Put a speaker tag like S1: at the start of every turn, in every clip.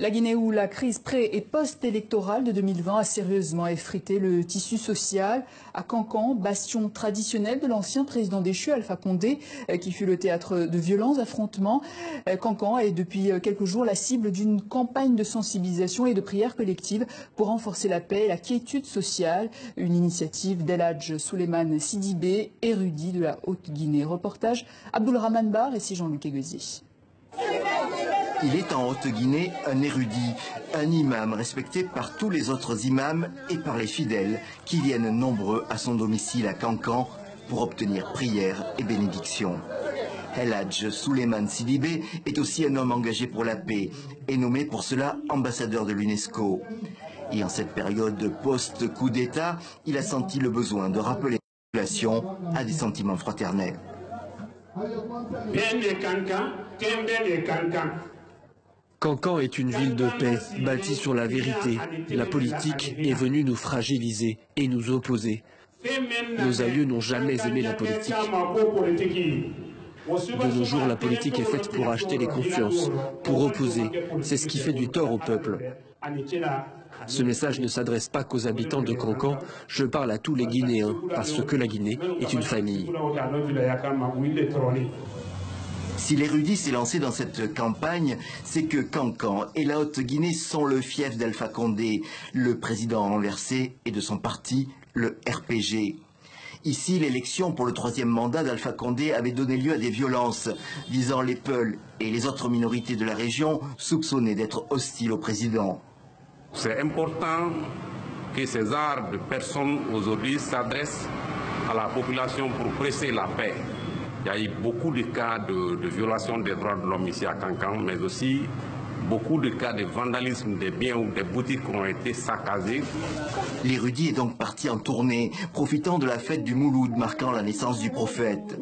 S1: La Guinée où la crise pré- et post-électorale de 2020 a sérieusement effrité le tissu social. À Kankan, bastion traditionnel de l'ancien président déchu Alpha Condé, qui fut le théâtre de violents affrontements. Kankan est depuis quelques jours la cible d'une campagne de sensibilisation et de prières collectives pour renforcer la paix et la quiétude sociale. Une initiative d'El Hadj Souleymane Sidibé, érudit de la Haute-Guinée. Reportage Abdulrahman Bar et si Jean-Luc Eguezi.
S2: Il est en Haute-Guinée un érudit, un imam respecté par tous les autres imams et par les fidèles qui viennent nombreux à son domicile à Kankan pour obtenir prières et bénédictions. El Hadj Souleymane Sidibé est aussi un homme engagé pour la paix et nommé pour cela ambassadeur de l'UNESCO. Et en cette période post-coup d'État, il a senti le besoin de rappeler la population à des sentiments fraternels.
S3: Kankan est une ville de paix, bâtie sur la vérité. La politique est venue nous fragiliser et nous opposer. Nos aïeux n'ont jamais aimé la politique. De nos jours, la politique est faite pour acheter les consciences, pour opposer. C'est ce qui fait du tort au peuple. Ce message ne s'adresse pas qu'aux habitants de Kankan, je parle à tous les Guinéens, parce que la Guinée est une famille.
S2: Si l'érudit s'est lancé dans cette campagne, c'est que Kankan et la Haute-Guinée sont le fief d'Alpha Condé, le président renversé, et de son parti, le RPG. Ici, l'élection pour le 3e mandat d'Alpha Condé avait donné lieu à des violences visant les Peuls et les autres minorités de la région soupçonnées d'être hostiles au président.
S4: C'est important que ces genres de personnes aujourd'hui s'adressent à la population pour presser la paix. Il y a eu beaucoup de cas de violation des droits de l'homme ici à Kankan, mais aussi beaucoup de cas de vandalisme des biens ou des boutiques qui ont été saccagées.
S2: L'érudit est donc parti en tournée, profitant de la fête du Mouloud marquant la naissance du prophète.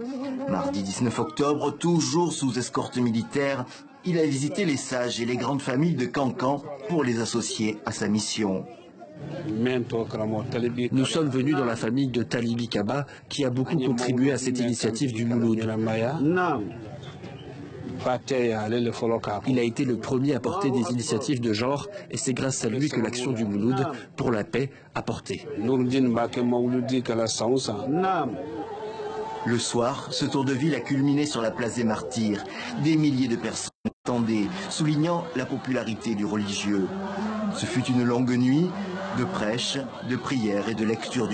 S2: Mardi 19 octobre, toujours sous escorte militaire, il a visité les sages et les grandes familles de Kankan pour les associer à sa mission.
S3: Nous sommes venus dans la famille de Talibi Kaba, qui a beaucoup contribué à cette initiative du Mouloud. Il a été le premier à porter des initiatives de genre, et c'est grâce à lui que l'action du Mouloud pour la paix a porté.
S2: Le soir, ce tour de ville a culminé sur la place des Martyrs. Des milliers de personnes attendaient, soulignant la popularité du religieux. Ce fut une longue nuit de prêches, de prières et de lecture du